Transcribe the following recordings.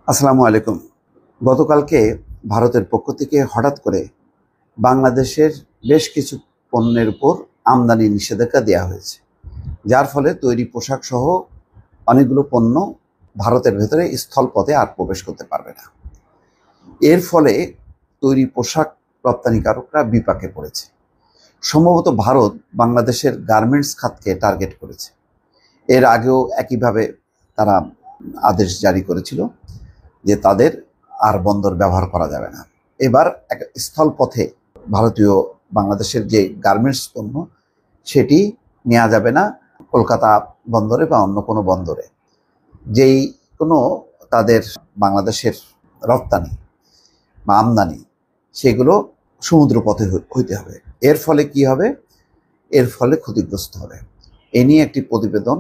আসসালামু আলাইকুম। গতকালকে ভারতের পক্ষ থেকে হঠাৎ করে বাংলাদেশের বেশ কিছু পণ্যের উপর আমদানি নিষেধাজ্ঞা দেওয়া হয়েছে, যার ফলে তৈরি পোশাক সহ অনেকগুলো পণ্য ভারতের ভেতরে স্থলপথে আর প্রবেশ করতে পারবে না। এর ফলে তৈরি পোশাক রপ্তানিকারকরা বিপাকে পড়েছে। সম্ভবত ভারত বাংলাদেশের গার্মেন্টস খাতকে টার্গেট করেছে। এর আগেও একইভাবে তারা আদেশ জারি করেছিল যে তাদের আর বন্দর ব্যবহার করা যাবে না। এবার এক স্থলপথে ভারতীয় বাংলাদেশের যে গার্মেন্টস পণ্য সেটি নেওয়া যাবে না কলকাতা বন্দরে বা অন্য কোনো বন্দরে। যেই কোনো তাদের বাংলাদেশের রপ্তানি বা আমদানি সেগুলো সমুদ্রপথে হইতে হবে। এর ফলে কি হবে? এর ফলে ক্ষতিগ্রস্ত হবে। এ নিয়ে একটি প্রতিবেদন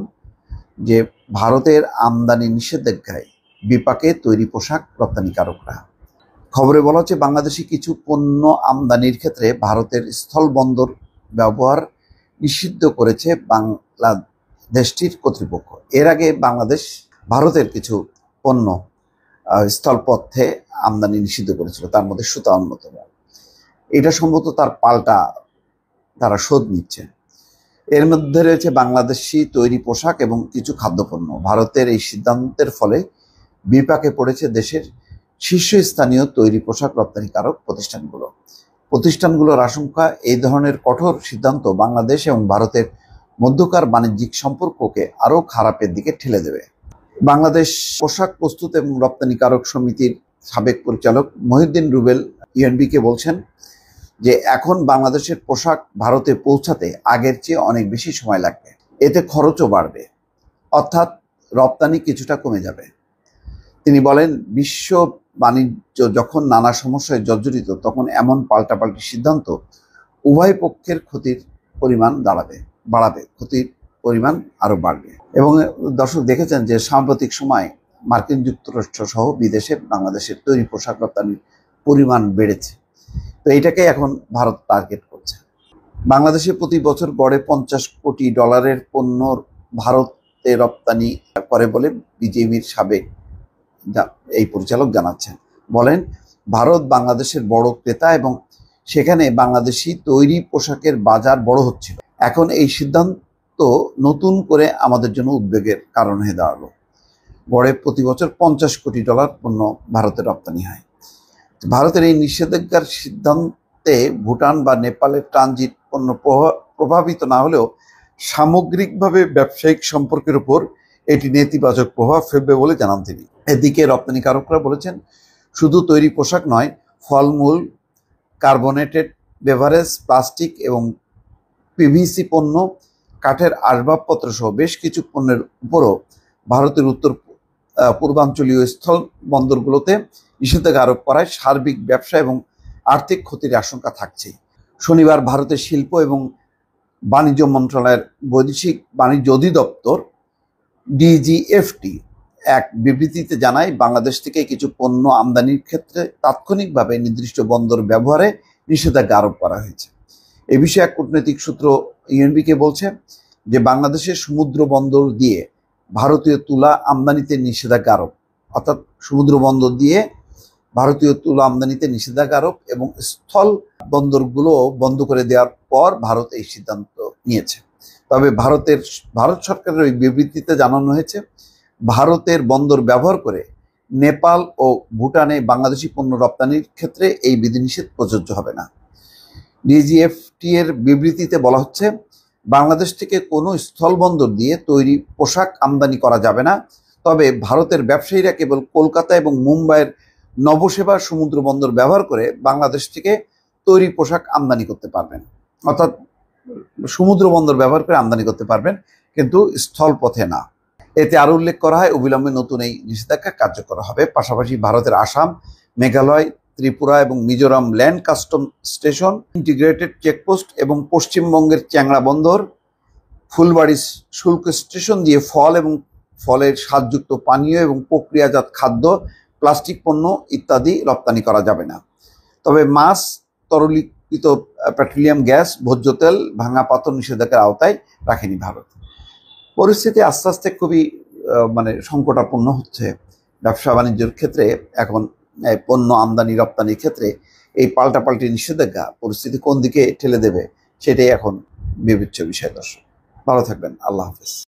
যে ভারতের আমদানি নিষেধাজ্ঞায় বিপাকে তৈরি পোশাক রপ্তানিকারকরা। খবরে বলা হচ্ছে বাংলাদেশি কিছু পণ্য আমদানির ক্ষেত্রে ভারতের স্থল বন্দর ব্যবহার নিষিদ্ধ করেছে বাংলাদেশটির কর্তৃপক্ষ। এর আগে বাংলাদেশ ভারতের কিছু পণ্য স্থলপথে আমদানি নিষিদ্ধ করেছিল, তার মধ্যে সুতা অন্যতম। এটা সম্ভবত তার পাল্টা তারা শোধ নিচ্ছে। এর মধ্যে রয়েছে বাংলাদেশি তৈরি পোশাক এবং কিছু খাদ্যপণ্য। ভারতের এই সিদ্ধান্তের ফলে বিপাকে পড়েছে দেশের শীর্ষস্থানীয় তৈরি পোশাক রপ্তানিকারক প্রতিষ্ঠানগুলোর আশঙ্কা এই ধরনের কঠোর সিদ্ধান্ত বাংলাদেশ এবং ভারতের মধ্যকার বাণিজ্যিক সম্পর্ককে আরও খারাপের দিকে ঠেলে দেবে। বাংলাদেশ পোশাক প্রস্তুত এবং রপ্তানিকারক সমিতির সাবেক পরিচালক মহিউদ্দিন রুবেল ইউএনবিকে বলছেন যে এখন বাংলাদেশের পোশাক ভারতে পৌঁছাতে আগের চেয়ে অনেক বেশি সময় লাগবে। এতে খরচও বাড়বে, অর্থাৎ রপ্তানি কিছুটা কমে যাবে। তিনি বলেন, বিশ্ব বাণিজ্য যখন নানা সমস্যায় জর্জরিত তখন এমন পাল্টাপাল্টি সিদ্ধান্ত উভয় পক্ষের ক্ষতির পরিমাণ বাড়াবে, ক্ষতির পরিমাণ আরও বাড়বে। এবং দর্শক দেখেছেন যে সাম্প্রতিক সময় মার্কিন যুক্তরাষ্ট্র সহ বিদেশে বাংলাদেশের তৈরি পোশাক রপ্তানির পরিমাণ বেড়েছে। তো এটাকে এখন ভারত টার্গেট করছে। বাংলাদেশে প্রতি বছর গড়ে $50 কোটি পণ্য ভারতে রপ্তানি করে বলে বিজেপির সাবেক এই পরিচালক জানাচ্ছেন। বলেন, ভারত বাংলাদেশের বড় ক্রেতা এবং সেখানে বাংলাদেশি তৈরি পোশাকের বাজার বড় হচ্ছিল। এখন এই সিদ্ধান্ত নতুন করে আমাদের জন্য উদ্বেগের কারণ হয়ে দাঁড়ালো। গড়ে প্রতি বছর $50 কোটি পণ্য ভারতে রপ্তানি হয়। ভারতের এই নিষেধাজ্ঞার সিদ্ধান্তে ভুটান বা নেপালের ট্রানজিট পণ্য প্রভাবিত না হলেও সামগ্রিকভাবে ব্যবসায়িক সম্পর্কের উপর এটি নেতিবাচক প্রভাব ফেলবে বলে জানান তিনি। এদিকে রপ্তানিকারকরা বলেছেন, শুধু তৈরি পোশাক নয়, ফলমূল, কার্বনেটেড বেভারেজ, প্লাস্টিক এবং পিভিসি পণ্য, কাঠের আসবাবপত্র সহ বেশ কিছু পণ্যের উপরও ভারতের উত্তর পূর্বাঞ্চলীয় স্থল বন্দরগুলোতে নিষেধাজ্ঞা আরোপ করায় সার্বিক ব্যবসা এবং আর্থিক ক্ষতির আশঙ্কা থাকছে। শনিবার ভারতের শিল্প এবং বাণিজ্য মন্ত্রণালয়ের বৈদেশিক বাণিজ্য অধিদপ্তর ডিজিএফটি এক বিবৃতিতে জানায়, বাংলাদেশ থেকে কিছু পণ্য আমদানির ক্ষেত্রে তাৎক্ষণিকভাবে নির্দিষ্ট বন্দর ব্যবহারে নিষেধাজ্ঞা আরোপ করা হয়েছে। এ বিষয়ে এক কূটনৈতিক সূত্র ইউএনবিকে বলছে যে বাংলাদেশের সমুদ্র বন্দর দিয়ে ভারতীয় তুলা আমদানিতে নিষেধাজ্ঞা আরোপ, অর্থাৎ সমুদ্র বন্দর দিয়ে ভারতীয় তুলা আমদানিতে নিষেধাজ্ঞা আরোপ এবং স্থল বন্দরগুলো বন্ধ করে দেওয়ার পর ভারত এই সিদ্ধান্ত নিয়েছে। তবে ভারত সরকারের ওই বিবৃতিতে জানানো হয়েছে, ভারতের বন্দর ব্যবহার করে নেপাল ও ভুটানে বাংলাদেশি পণ্য রপ্তানির ক্ষেত্রে এই বিধিনিষেধ প্রযোজ্য হবে না। ডিজিএফটি এর বিবৃতিতে বলা হচ্ছে, বাংলাদেশ থেকে কোনো স্থলবন্দর দিয়ে তৈরি পোশাক আমদানি করা যাবে না, তবে ভারতের ব্যবসায়ীরা কেবল কলকাতা এবং মুম্বাইয়ের নবসেবা সমুদ্র বন্দর ব্যবহার করে বাংলাদেশ থেকে তৈরি পোশাক আমদানি করতে পারবেন, অর্থাৎ সমুদ্র বন্দর ব্যবহার করে আমদানি করতে পারবেন, কিন্তু স্থলপথে না। এতে আরও উল্লেখ করা হয়, অবিলম্বে নতুন এই নিষেধাজ্ঞা কার্যকর হবে। পাশাপাশি ভারতের আসাম, মেঘালয়, ত্রিপুরা এবং Mizoram land custom station, integrated checkpost এবং পশ্চিমবঙ্গের চ্যাংড়া বন্দর, ফুলবাড়ি শুল্ক স্টেশন দিয়ে ফল এবং ফলের স্বাদযুক্ত পানীয় এবং প্রক্রিয়াজাত খাদ্য, প্লাস্টিক পণ্য ইত্যাদি রপ্তানি করা যাবে না। তবে মাছ, তরলীকৃত পেট্রোলিয়াম গ্যাস, ভোজ্য তেল, ভাঙা পাথর নিষেধাজ্ঞার আওতায় রাখেনি ভারত। পরিস্থিতি আস্তে আস্তে খুবই সংকটাপন্ন হচ্ছে। ব্যবসা বাণিজ্যের ক্ষেত্রে এখন পণ্য আমদানি রপ্তানির ক্ষেত্রে এই পাল্টাপাল্টি নিষেধাজ্ঞা পরিস্থিতি কোন দিকে ঠেলে দেবে সেটাই এখন বিবেচ্য বিষয়। দর্শক ভালো থাকবেন, আল্লাহ হাফেজ।